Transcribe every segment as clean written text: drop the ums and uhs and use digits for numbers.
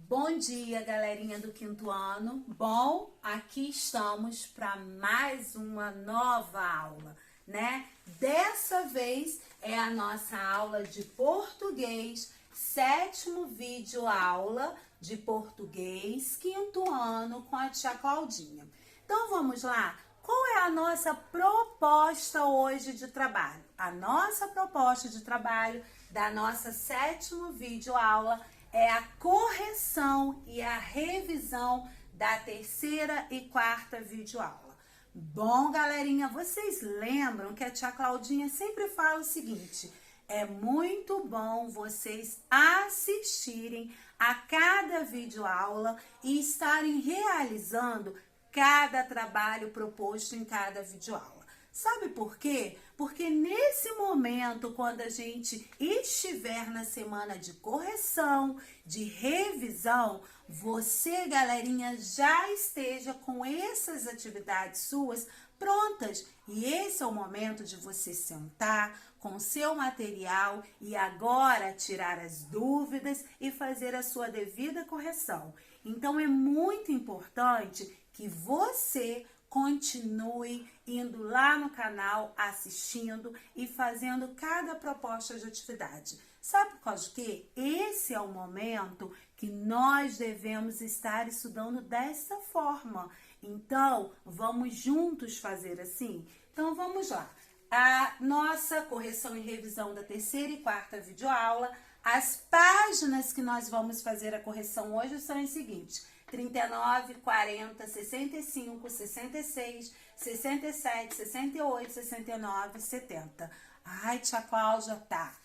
Bom dia, galerinha do quinto ano. Bom, aqui estamos para mais uma nova aula, né? Dessa vez é a nossa aula de português, sétimo vídeo aula de português, quinto ano, com a tia Claudinha. Então vamos lá? Qual é a nossa proposta hoje de trabalho? A nossa proposta de trabalho da nossa sétimo vídeo aula é a correção e a revisão da terceira e quarta videoaula. Bom, galerinha, vocês lembram que a tia Claudinha sempre fala o seguinte: é muito bom vocês assistirem a cada videoaula e estarem realizando cada trabalho proposto em cada videoaula. Sabe por quê? Porque nesse momento, quando a gente estiver na semana de correção, de revisão, você, galerinha, já esteja com essas atividades suas prontas. E esse é o momento de você sentar com o seu material e agora tirar as dúvidas e fazer a sua devida correção. Então, é muito importante que você continue indo lá no canal, assistindo e fazendo cada proposta de atividade. Sabe por causa de quê? Esse é o momento que nós devemos estar estudando dessa forma. Então, vamos juntos fazer assim? Então, vamos lá. A nossa correção e revisão da terceira e quarta videoaula, as páginas que nós vamos fazer a correção hoje são as seguintes: 39, 40, 65, 66, 67, 68, 69, 70. Ai, tia Cláudia,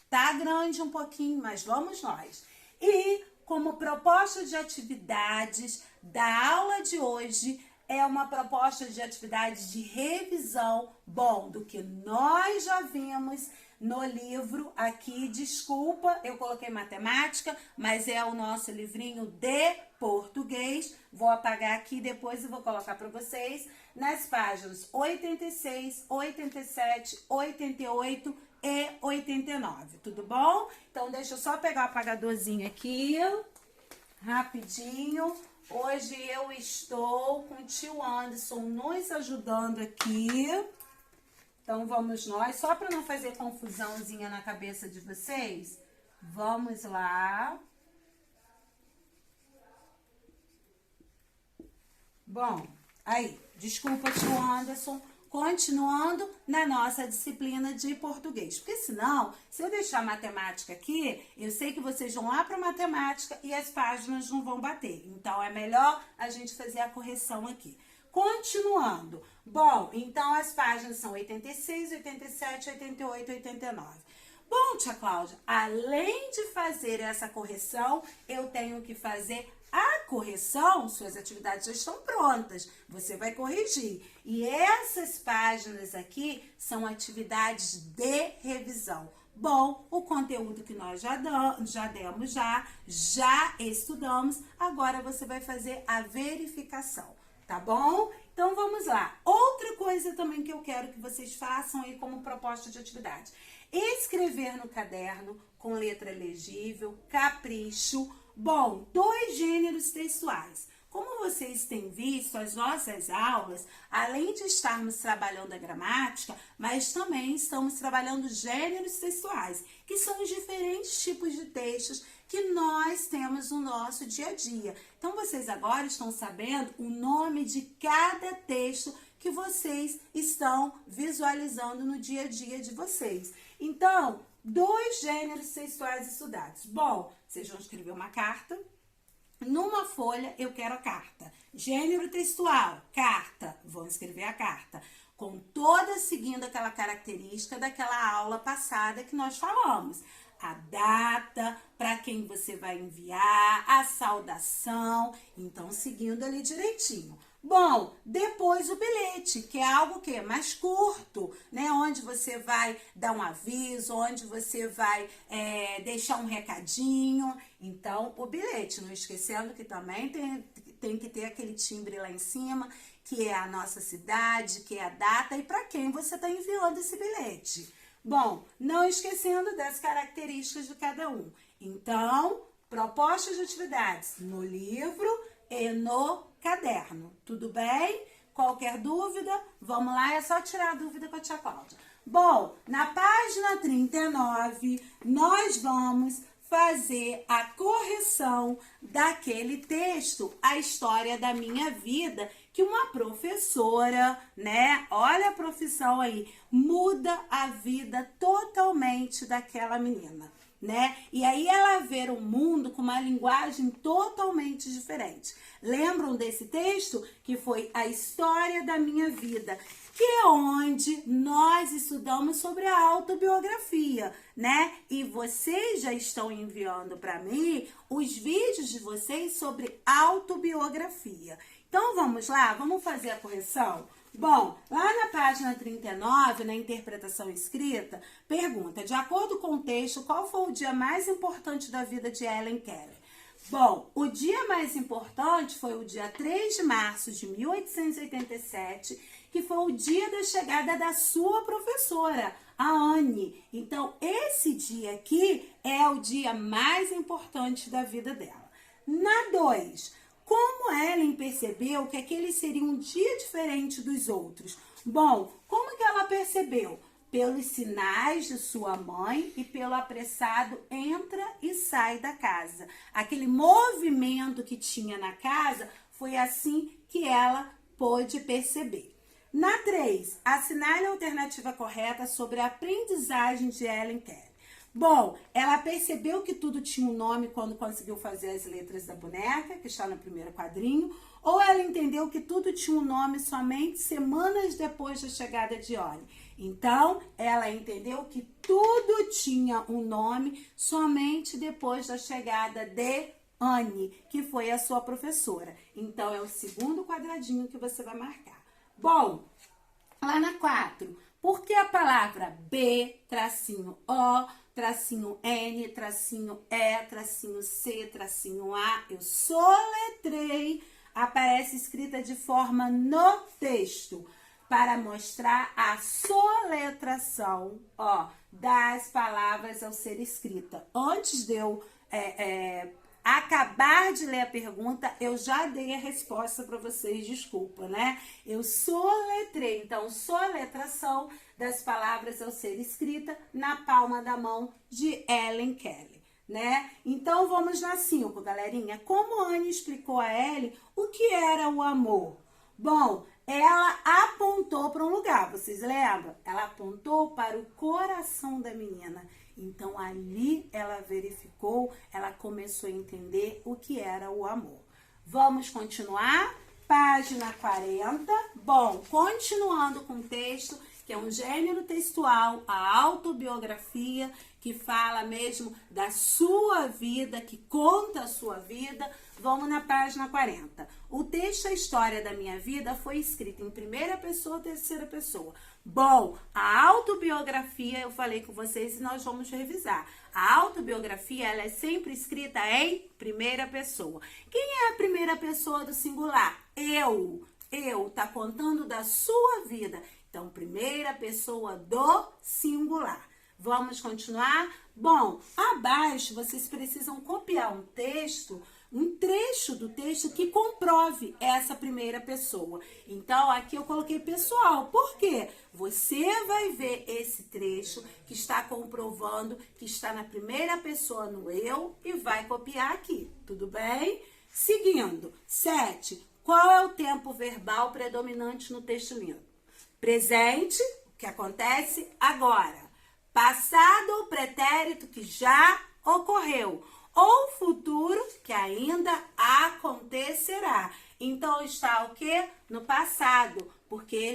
tá grande um pouquinho, mas vamos nós. E como proposta de atividades da aula de hoje, é uma proposta de atividade de revisão, bom, do que nós já vimos no livro aqui. Desculpa, eu coloquei matemática, mas é o nosso livrinho de português. Vou apagar aqui depois e vou colocar para vocês nas páginas 86, 87, 88 e 89, tudo bom? Então, deixa eu só pegar o apagadorzinho aqui, rapidinho. Hoje eu estou com o tio Anderson nos ajudando aqui. Então, vamos nós, só para não fazer confusãozinha na cabeça de vocês, vamos lá. Bom, aí, desculpa, tio Anderson, continuando na nossa disciplina de português. Porque senão, se eu deixar a matemática aqui, eu sei que vocês vão lá para matemática e as páginas não vão bater. Então, é melhor a gente fazer a correção aqui. Continuando. Bom, então as páginas são 86, 87, 88, 89. Bom, tia Cláudia, além de fazer essa correção, eu tenho que fazer a correção. Suas atividades já estão prontas, você vai corrigir. E essas páginas aqui são atividades de revisão. Bom, o conteúdo que nós já demos, já estudamos, agora você vai fazer a verificação, tá bom? Então vamos lá. Outra coisa também que eu quero que vocês façam aí como proposta de atividade: escrever no caderno com letra legível, capricho. Bom, 2 gêneros textuais. Como vocês têm visto, as nossas aulas, além de estarmos trabalhando a gramática, mas também estamos trabalhando gêneros textuais, que são os diferentes tipos de textos que nós temos no nosso dia a dia. Então, vocês agora estão sabendo o nome de cada texto que vocês estão visualizando no dia a dia de vocês. Então, 2 gêneros textuais estudados. Bom, vocês vão escrever uma carta. Numa folha, eu quero a carta. Gênero textual, carta. Vão escrever a carta. Com toda seguindo aquela característica daquela aula passada que nós falamos. A data, para quem você vai enviar, a saudação. Então, seguindo ali direitinho. Bom, depois o bilhete, que é algo que mais curto, né? Onde você vai dar um aviso, onde você vai deixar um recadinho. Então, o bilhete, não esquecendo que também tem que ter aquele timbre lá em cima, que é a nossa cidade, que é a data e para quem você está enviando esse bilhete. Bom, não esquecendo das características de cada um. Então, propostas de atividades no livro e no caderno. Tudo bem? Qualquer dúvida? Vamos lá, é só tirar a dúvida com a tia Cláudia. Bom, na página 39, nós vamos fazer a correção daquele texto, A História da Minha Vida, que uma professora, né, olha a profissão aí, muda a vida totalmente daquela menina, né? E aí ela vê o mundo com uma linguagem totalmente diferente. Lembram desse texto? Que foi A História da Minha Vida, que é onde nós estudamos sobre a autobiografia, né? E vocês já estão enviando para mim os vídeos de vocês sobre autobiografia. Então, vamos lá? Vamos fazer a correção? Bom, lá na página 39, na interpretação escrita, pergunta, de acordo com o texto, qual foi o dia mais importante da vida de Helen Keller? Bom, o dia mais importante foi o dia 3 de março de 1887, que foi o dia da chegada da sua professora, a Anne. Então, esse dia aqui é o dia mais importante da vida dela. Na 2, como Helen percebeu que aquele seria um dia diferente dos outros? Bom, como que ela percebeu? Pelos sinais de sua mãe e pelo apressado entra e sai da casa. Aquele movimento que tinha na casa, foi assim que ela pôde perceber. Na 3, assinale a alternativa correta sobre a aprendizagem de Helen Keller. Bom, ela percebeu que tudo tinha um nome quando conseguiu fazer as letras da boneca, que está no primeiro quadrinho, ou ela entendeu que tudo tinha um nome somente semanas depois da chegada de Anne. Então, ela entendeu que tudo tinha um nome somente depois da chegada de Anne, que foi a sua professora. Então, é o segundo quadradinho que você vai marcar. Bom, lá na 4, por que a palavra B, tracinho O, tracinho N, tracinho E, tracinho C, tracinho A, eu soletrei, aparece escrita de forma no texto, para mostrar a soletração, ó, das palavras ao ser escrita. Antes de eu acabar de ler a pergunta, eu já dei a resposta para vocês, desculpa, né? Eu soletrei, então, soletração das palavras ao ser escrita na palma da mão de Helen Keller, né? Então, vamos na 5, galerinha. Como Anne explicou a Helen o que era o amor? Bom, ela apontou para um lugar, vocês lembram? Ela apontou para o coração da menina. Então, ali ela verificou, ela começou a entender o que era o amor. Vamos continuar? Página 40. Bom, continuando com o texto, que é um gênero textual, a autobiografia, que fala mesmo da sua vida, que conta a sua vida. Vamos na página 40. O texto A História da Minha Vida foi escrito em primeira pessoa ou terceira pessoa? Bom, a autobiografia, eu falei com vocês e nós vamos revisar. A autobiografia, ela é sempre escrita em primeira pessoa. Quem é a primeira pessoa do singular? Eu. Eu, tá contando da sua vida. Então, primeira pessoa do singular. Vamos continuar? Bom, abaixo vocês precisam copiar um trecho do texto que comprove essa primeira pessoa. Então, aqui eu coloquei pessoal. Por quê? Você vai ver esse trecho que está comprovando que está na primeira pessoa no eu e vai copiar aqui. Tudo bem? Seguindo. 7. Qual é o tempo verbal predominante no texto lido? Presente, o que acontece agora. Passado ou pretérito que já ocorreu. Ou futuro que ainda acontecerá. Então está o quê? No passado, porque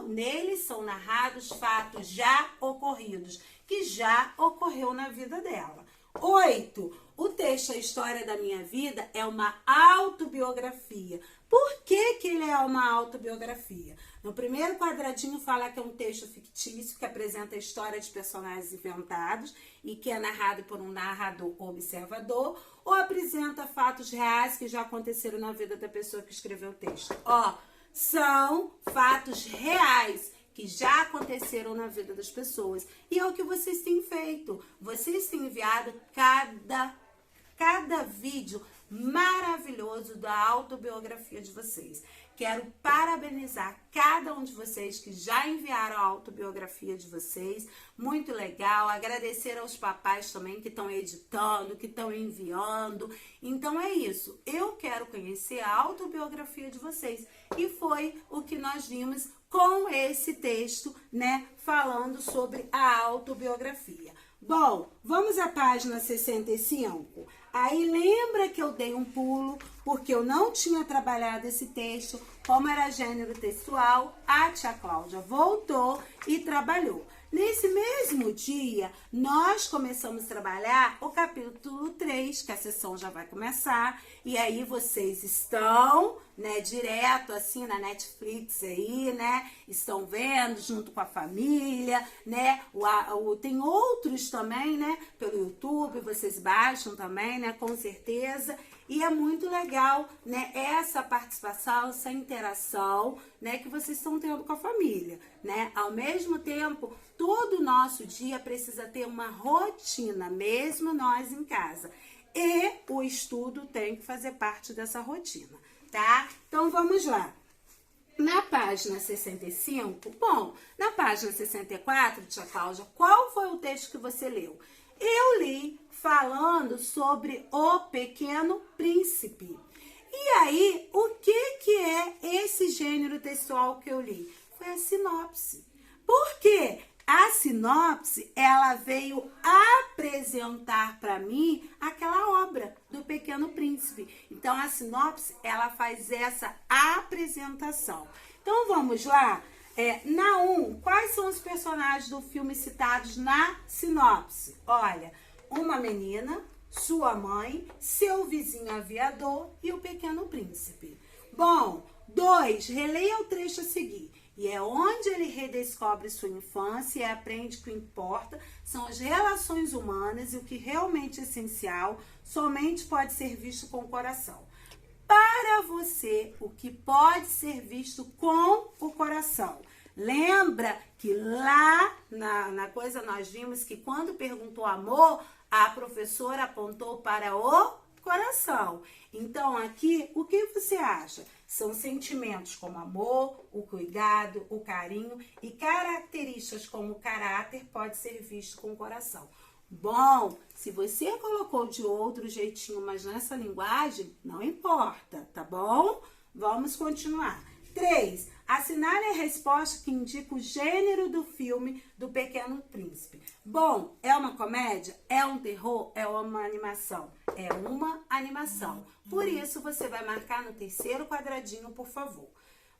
neles são narrados fatos já ocorridos, que já ocorreu na vida dela. 8. O texto A História da Minha Vida é uma autobiografia. Por que que ele é uma autobiografia? No primeiro quadradinho fala que é um texto fictício que apresenta a história de personagens inventados e que é narrado por um narrador observador, ou apresenta fatos reais que já aconteceram na vida da pessoa que escreveu o texto. Ó, são fatos reais que já aconteceram na vida das pessoas. E é o que vocês têm feito. Vocês têm enviado cada cada vídeo maravilhoso da autobiografia de vocês. Quero parabenizar cada um de vocês que já enviaram a autobiografia de vocês. Muito legal. Agradecer aos papais também que estão editando, que estão enviando. Então é isso. Eu quero conhecer a autobiografia de vocês. E foi o que nós vimos com esse texto, né? Falando sobre a autobiografia. Bom, vamos à página 65. Aí lembra que eu dei um pulo, porque eu não tinha trabalhado esse texto, como era gênero textual, a tia Cláudia voltou e trabalhou. Nesse mesmo dia, nós começamos a trabalhar o capítulo 3, que a sessão já vai começar, e aí vocês estão, né, direto assim na Netflix aí, né, estão vendo junto com a família, né, tem outros também, né, pelo YouTube, vocês baixam também, né, com certeza. E é muito legal, né, essa participação, essa interação, né, que vocês estão tendo com a família, né? Ao mesmo tempo, todo o nosso dia precisa ter uma rotina, mesmo nós em casa. E o estudo tem que fazer parte dessa rotina, tá? Então, vamos lá. Na página 65, bom, na página 64, tia Cláudia, qual foi o texto que você leu? Eu li falando sobre o Pequeno Príncipe. E aí, o que é esse gênero textual que eu li? Foi a sinopse. Por quê? A sinopse, ela veio apresentar para mim aquela obra do Pequeno Príncipe. Então, a sinopse, ela faz essa apresentação. Então, vamos lá. Na 1, quais são os personagens do filme citados na sinopse? Olha, uma menina, sua mãe, seu vizinho aviador e o Pequeno Príncipe. Bom, 2, releia o trecho a seguir. E é onde ele redescobre sua infância e aprende que o que importa são as relações humanas e o que realmente é essencial somente pode ser visto com o coração. Para você, o que pode ser visto com o coração. Lembra que lá na coisa nós vimos que quando perguntou amor, a professora apontou para o coração. Então aqui, o que você acha? São sentimentos como amor, o cuidado, o carinho e características como o caráter pode ser visto com o coração. Bom, se você colocou de outro jeitinho, mas nessa linguagem, não importa, tá bom? Vamos continuar. 3. Assinale a resposta que indica o gênero do filme do Pequeno Príncipe. Bom, é uma comédia? É um terror? É uma animação? É uma animação. Por isso, você vai marcar no terceiro quadradinho, por favor.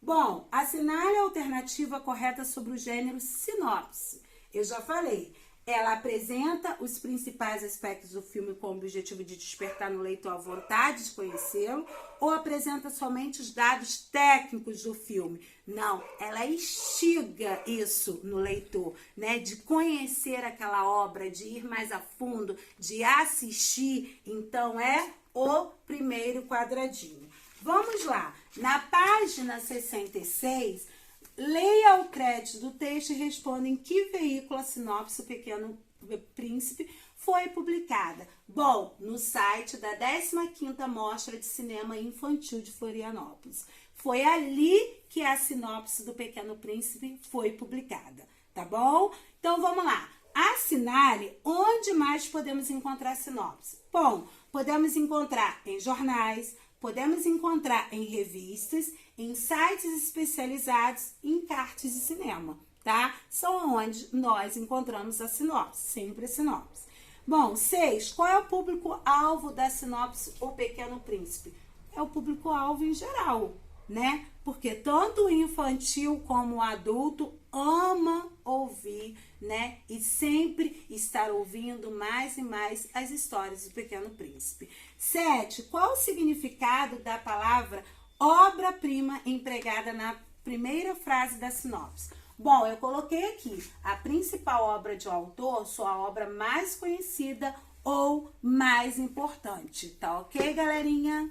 Bom, assinale a alternativa correta sobre o gênero sinopse. Eu já falei. Ela apresenta os principais aspectos do filme com o objetivo de despertar no leitor a vontade de conhecê-lo ou apresenta somente os dados técnicos do filme? Não, ela instiga isso no leitor, né? De conhecer aquela obra, de ir mais a fundo, de assistir. Então, é o primeiro quadradinho. Vamos lá. Na página 66... leia o crédito do texto e responda em que veículo a sinopse O Pequeno Príncipe foi publicada. Bom, no site da 15ª Mostra de Cinema Infantil de Florianópolis. Foi ali que a sinopse do Pequeno Príncipe foi publicada, tá bom? Então, vamos lá. Assinale onde mais podemos encontrar a sinopse. Bom, podemos encontrar em jornais, podemos encontrar em revistas, em sites especializados e em cartes de cinema, tá? São onde nós encontramos a sinopse, sempre a sinopse. Bom, 6. Qual é o público-alvo da sinopse O Pequeno Príncipe? É o público-alvo em geral, né? Porque tanto o infantil como o adulto ama ouvir, né? E sempre estar ouvindo mais e mais as histórias do Pequeno Príncipe. 7. Qual o significado da palavra obra-prima empregada na primeira frase da sinopse? Bom, eu coloquei aqui a principal obra de um autor, sua obra mais conhecida ou mais importante, tá ok, galerinha?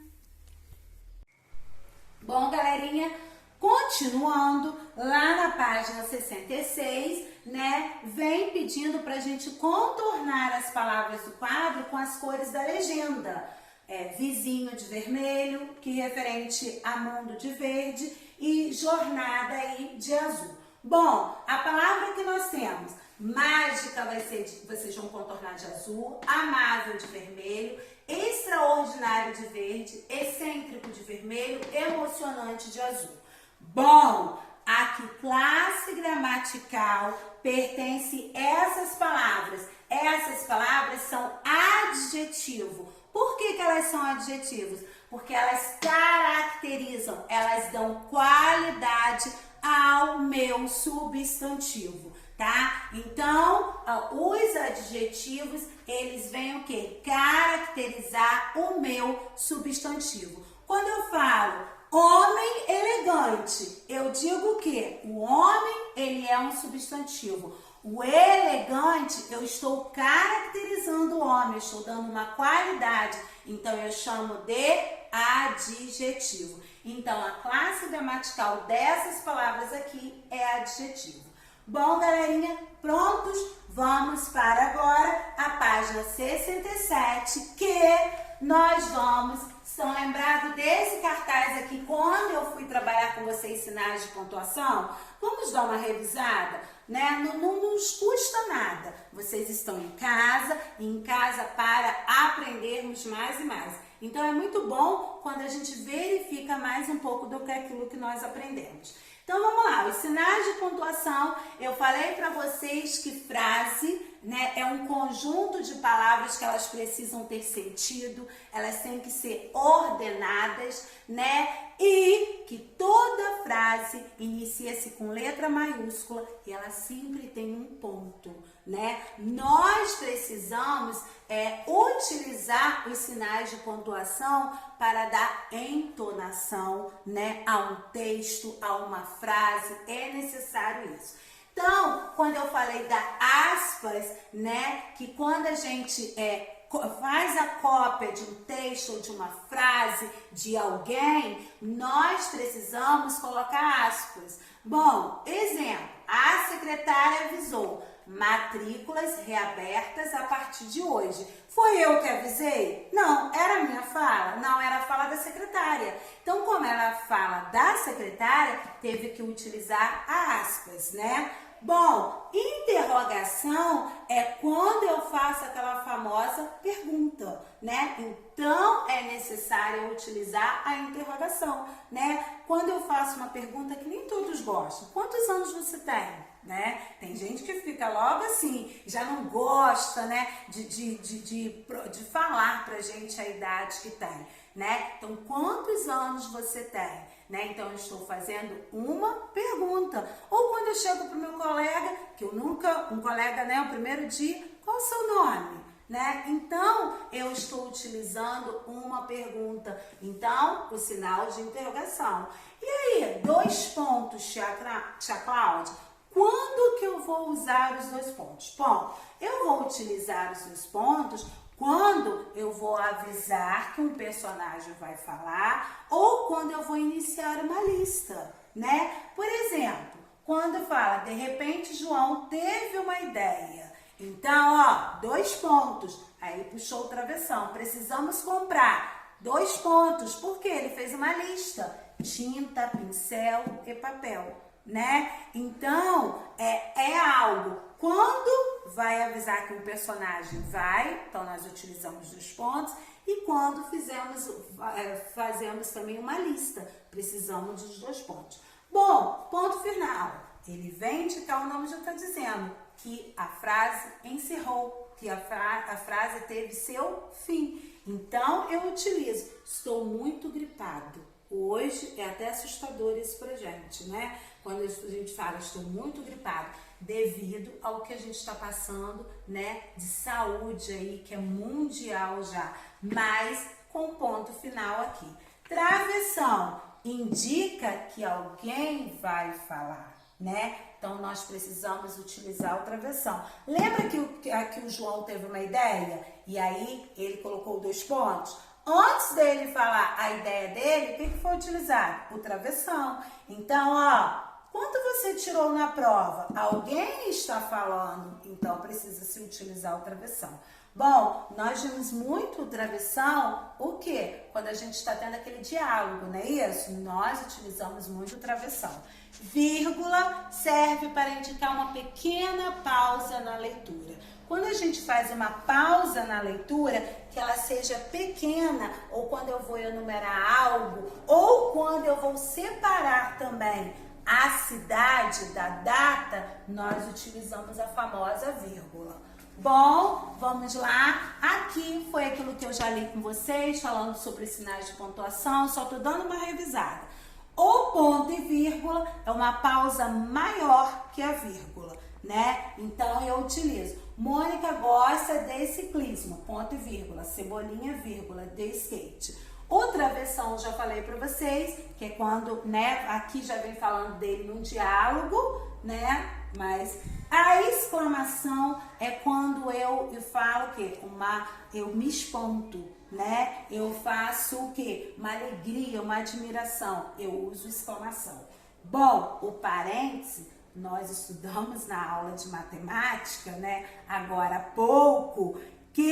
Bom, galerinha, continuando, lá na página 66, né, vem pedindo para a gente contornar as palavras do quadro com as cores da legenda. Vizinho de vermelho, que referente a mundo de verde, e jornada aí de azul. Bom, a palavra que nós temos, mágica vocês vão contornar de azul, amável de vermelho, extraordinário de verde, excêntrico de vermelho, emocionante de azul. Bom, a que classe gramatical pertence essas palavras? Essas palavras são adjetivo. Por que elas são adjetivos? Porque elas caracterizam, elas dão qualidade ao meu substantivo, tá? Então, os adjetivos, eles vêm o quê? Caracterizar o meu substantivo. Quando eu falo homem elegante, eu digo que o homem, ele é um substantivo. O elegante, eu estou caracterizando o homem, eu estou dando uma qualidade, então eu chamo de adjetivo. Então, a classe gramatical dessas palavras aqui é adjetivo. Bom, galerinha, prontos? Vamos para agora a página 67, que nós vamos... Estão lembrados desse cartaz aqui quando eu fui trabalhar com vocês sinais de pontuação? Vamos dar uma revisada, né? Não nos custa nada. Vocês estão em casa para aprendermos mais e mais. Então é muito bom quando a gente verifica mais um pouco do que aquilo que nós aprendemos. Então vamos lá, os sinais de pontuação, eu falei para vocês que frase, né, é um conjunto de palavras que elas precisam ter sentido, elas têm que ser ordenadas, né, e que toda frase inicia-se com letra maiúscula e ela sempre tem um ponto, né? Nós precisamos utilizar os sinais de pontuação para dar entonação, né, a um texto, a uma frase, é necessário isso. Então, quando eu falei da aspas, né, que quando a gente faz a cópia de um texto ou de uma frase de alguém, nós precisamos colocar aspas. Bom, exemplo, a secretária avisou, matrículas reabertas a partir de hoje. Foi eu que avisei? Não, era a minha fala? Não, era a fala da secretária. Então, como era a fala da secretária, teve que utilizar a aspas, né? Bom, interrogação é quando eu faço aquela famosa pergunta, né? Então, é necessário utilizar a interrogação, né? Quando eu faço uma pergunta que nem todos gostam, quantos anos você tem? Né? Tem gente que fica logo assim, já não gosta, né, de falar pra gente a idade que tem, né? Então, quantos anos você tem? Né? Então, eu estou fazendo uma pergunta. Ou quando eu chego pro meu colega, que eu nunca, um colega, né, o primeiro dia, qual o seu nome? Né? Então, eu estou utilizando uma pergunta. Então, o sinal de interrogação. E aí, 2 pontos, tia Cláudia? Quando que eu vou usar os 2 pontos? Bom, eu vou utilizar os 2 pontos quando eu vou avisar que um personagem vai falar ou quando eu vou iniciar uma lista, né? Por exemplo, quando fala, de repente João teve uma ideia. Então, ó, 2 pontos. Aí puxou o travessão. Precisamos comprar 2 pontos, porque ele fez uma lista. Tinta, pincel e papel, né? Então, é algo. Quando vai avisar que um personagem vai, então nós utilizamos 2 pontos. E quando fazemos também uma lista, precisamos dos 2 pontos. Bom, ponto final. Ele vem indicar, o nome já está dizendo, que a frase encerrou, que a frase teve seu fim. Então, eu utilizo, estou muito gripado. Hoje é até assustador isso pra gente, né? Quando a gente fala, estou muito gripado, devido ao que a gente está passando, né? De saúde aí, que é mundial já, mas com ponto final aqui. Travessão indica que alguém vai falar, né? Então, nós precisamos utilizar o travessão. Lembra que o João teve uma ideia? E aí, ele colocou 2 pontos? Antes dele falar a ideia dele, o que foi utilizado? O travessão. Então, ó, Quanto você tirou na prova? Alguém está falando, então precisa se utilizar o travessão. Bom, nós vimos muito o travessão, o quê? Quando a gente está tendo aquele diálogo, não é isso? Nós utilizamos muito o travessão. Vírgula serve para indicar uma pequena pausa na leitura. Quando a gente faz uma pausa na leitura, que ela seja pequena, ou quando eu vou enumerar algo, ou quando eu vou separar também a cidade da data, nós utilizamos a famosa vírgula. Bom, vamos lá. Aqui foi aquilo que eu já li com vocês, falando sobre sinais de pontuação, só tô dando uma revisada. O ponto e vírgula é uma pausa maior que a vírgula, né? Então eu utilizo. Mônica gosta de ciclismo, ponto e vírgula. Cebolinha, vírgula, de skate. O travessão, já falei para vocês, que é quando, né, aqui já vem falando dele num diálogo, né, mas a exclamação é quando eu falo o quê? Eu me espanto, né, eu faço o quê? Uma alegria, uma admiração, eu uso exclamação. Bom, o parêntese, nós estudamos na aula de matemática, né, agora há pouco, que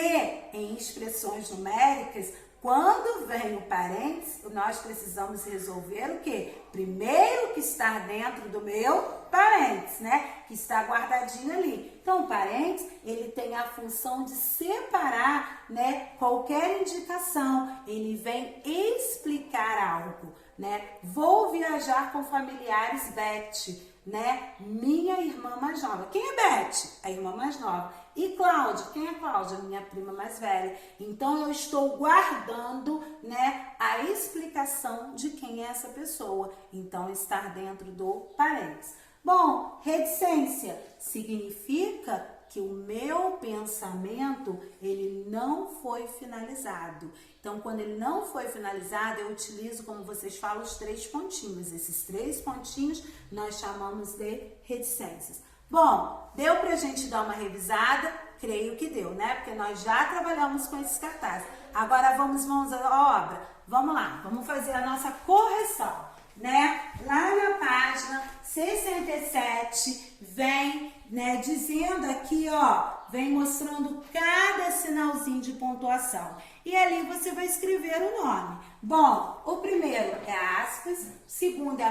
em expressões numéricas, quando vem o parênteses, nós precisamos resolver o quê? Primeiro que está dentro do meu parênteses, né? Que está guardadinho ali. Então, o parênteses, ele tem a função de separar, né, qualquer indicação. Ele vem explicar algo, né? Vou viajar com familiares, Beth, né? Minha irmã mais nova. Quem é Beth? A irmã mais nova. E Cláudia? Quem é Cláudia? Minha prima mais velha. Então, eu estou guardando, né, a explicação de quem é essa pessoa. Então, estar dentro do parênteses. Bom, reticência significa que o meu pensamento, ele não foi finalizado. Então, quando ele não foi finalizado, eu utilizo, como vocês falam, os 3 pontinhos. Esses 3 pontinhos nós chamamos de reticências. Bom, deu pra gente dar uma revisada? Creio que deu, né? Porque nós já trabalhamos com esses cartazes. Agora vamos à obra. Vamos lá, vamos fazer a nossa correção, né? Lá na página 67 vem, né, dizendo aqui, ó, vem mostrando cada sinalzinho de pontuação. E ali você vai escrever o nome. Bom, o primeiro é aspas, o segundo é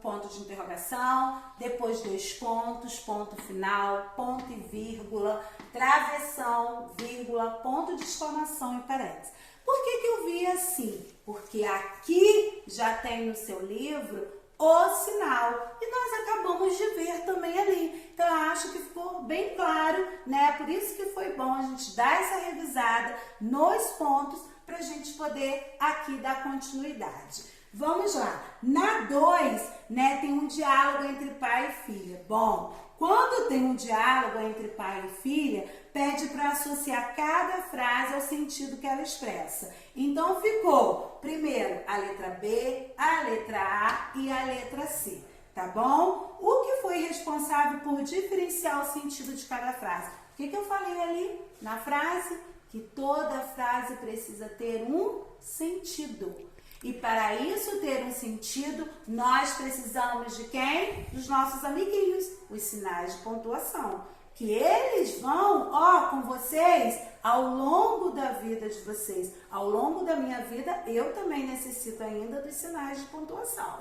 ponto de interrogação, depois 2 pontos, ponto final, ponto e vírgula, travessão, vírgula, ponto de exclamação e parênteses. Por que eu vi assim? Porque aqui já tem no seu livro o sinal. E nós acabamos de ver também ali. Então, eu acho que ficou bem claro, né? Por isso que foi bom a gente dar essa revisada nos pontos para a gente poder aqui dar continuidade. Vamos lá. Na 2, né, tem um diálogo entre pai e filha. Bom, quando tem um diálogo entre pai e filha, pede para associar cada frase ao sentido que ela expressa. Então, ficou primeiro a letra B, a letra A e a letra C, tá bom? O que foi responsável por diferenciar o sentido de cada frase? O que eu falei ali na frase? Que toda frase precisa ter um sentido. E para isso ter um sentido, nós precisamos de quem? Dos nossos amiguinhos, os sinais de pontuação. Que eles vão, ó, com vocês ao longo da vida de vocês. Ao longo da minha vida, eu também necessito ainda dos sinais de pontuação.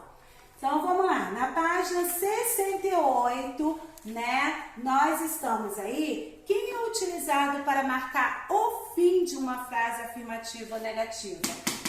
Então, vamos lá. Na página 68, né, nós estamos aí. Quem é utilizado para marcar o fim de uma frase afirmativa ou negativa?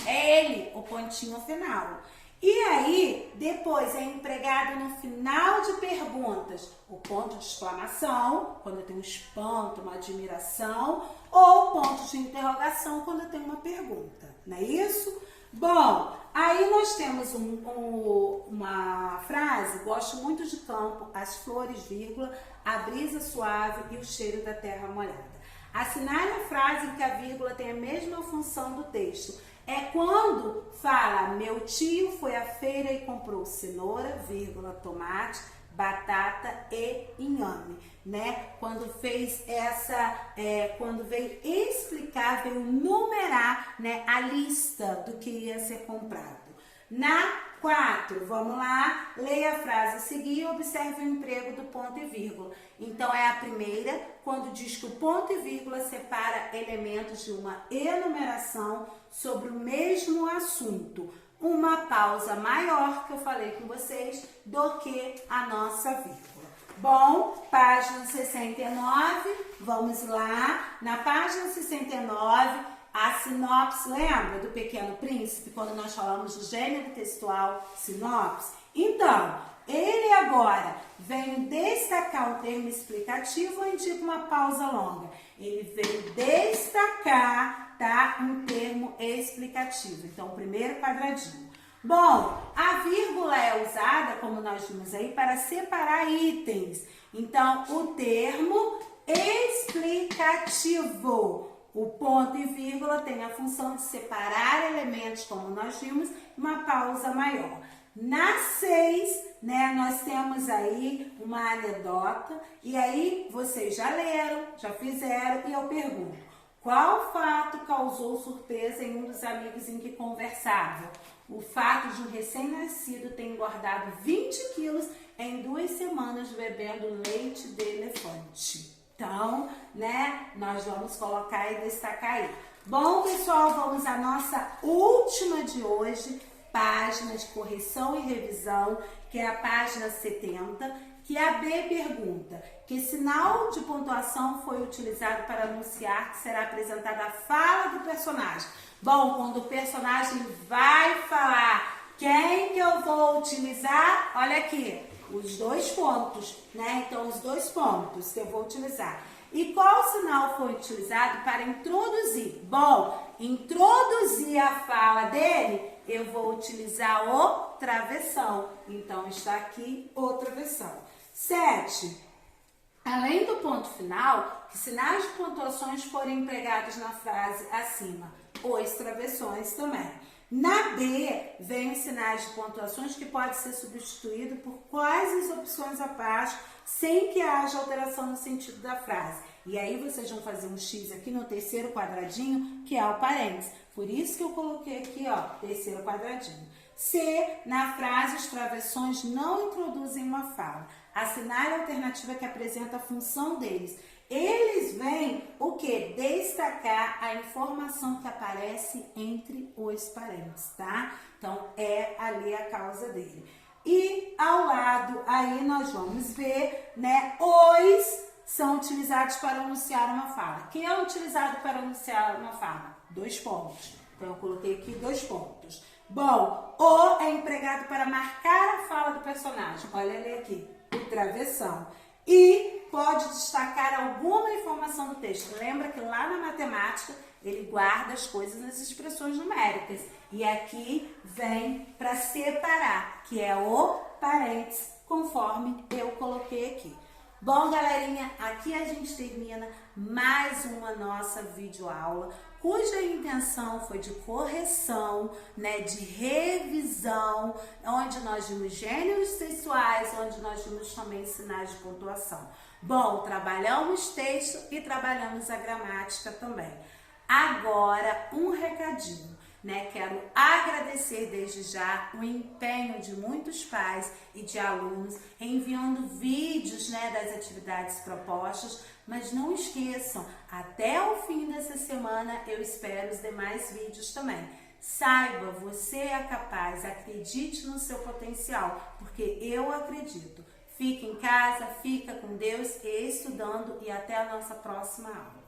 É ele, o pontinho final. E aí, depois é empregado no final de perguntas o ponto de exclamação, quando eu tenho um espanto, uma admiração, ou ponto de interrogação, quando eu tenho uma pergunta, não é isso? Bom, aí nós temos uma frase, gosto muito de campo, as flores, vírgula, a brisa suave e o cheiro da terra molhada. Assinale a frase em que a vírgula tem a mesma função do texto. É quando fala, meu tio foi à feira e comprou cenoura, vírgula, tomate, batata e inhame, né? Quando fez quando veio explicar, veio numerar, né, a lista do que ia ser comprado. Na 4, vamos lá, leia a frase a seguir e observe o emprego do ponto e vírgula. Então, é a primeira, quando diz que o ponto e vírgula separa elementos de uma enumeração sobre o mesmo assunto. Uma pausa maior, que eu falei com vocês, do que a nossa vírgula. Bom, página 69, vamos lá. Na página 69, a sinopse, lembra do Pequeno Príncipe, quando nós falamos do gênero textual sinopse? Então, ele agora vem destacar um termo explicativo ou indica uma pausa longa? Ele veio destacar, tá, um termo explicativo. Então, o primeiro quadradinho. Bom, a vírgula é usada, como nós vimos aí, para separar itens. Então, o termo explicativo. O ponto e vírgula tem a função de separar elementos, como nós vimos, uma pausa maior. Na 6, né, nós temos aí uma anedota, e aí vocês já leram, já fizeram, e eu pergunto, qual fato causou surpresa em um dos amigos em que conversavam? O fato de um recém-nascido ter engordado 20 quilos em 2 semanas bebendo leite de elefante. Então, né, nós vamos colocar e destacar aí. Bom, pessoal, vamos à nossa última de hoje, página de correção e revisão, que é a página 70, que a B pergunta: que sinal de pontuação foi utilizado para anunciar que será apresentada a fala do personagem? Bom, quando o personagem vai falar, quem que eu vou utilizar? Olha aqui, os 2 pontos, né? Então, os 2 pontos que eu vou utilizar. E qual sinal foi utilizado para introduzir? Bom, introduzir a fala dele, eu vou utilizar o travessão. Então, está aqui o travessão. 7. Além do ponto final, que sinais de pontuações foram empregados na frase acima? Os travessões também. Na B, vem os sinais de pontuações que pode ser substituído por quais as opções abaixo, sem que haja alteração no sentido da frase. E aí vocês vão fazer um X aqui no terceiro quadradinho, que é o parênteses. Por isso que eu coloquei aqui, ó, terceiro quadradinho. C, na frase, os travessões não introduzem uma fala. Assinale a alternativa que apresenta a função deles. Eles vêm o que? Destacar a informação que aparece entre os parênteses, tá? Então, é ali a causa dele. E ao lado, aí nós vamos ver, né? Os são utilizados para anunciar uma fala. Quem é utilizado para anunciar uma fala? 2 pontos. Então, eu coloquei aqui 2 pontos. Bom, o é empregado para marcar a fala do personagem. Olha ele aqui, o travessão. E pode destacar alguma informação do texto. Lembra que lá na matemática ele guarda as coisas nas expressões numéricas. E aqui vem para separar, que é o parênteses, conforme eu coloquei aqui. Bom, galerinha, aqui a gente termina mais uma nossa videoaula, cuja intenção foi de correção, né, de revisão, onde nós vimos gêneros textuais, onde nós vimos também sinais de pontuação. Bom, trabalhamos texto e trabalhamos a gramática também. Agora, um recadinho. Quero agradecer desde já o empenho de muitos pais e de alunos enviando vídeos, das atividades propostas, mas não esqueçam, até o fim dessa semana eu espero os demais vídeos também. Saiba, você é capaz, acredite no seu potencial, porque eu acredito. Fique em casa, fica com Deus e estudando, e até a nossa próxima aula.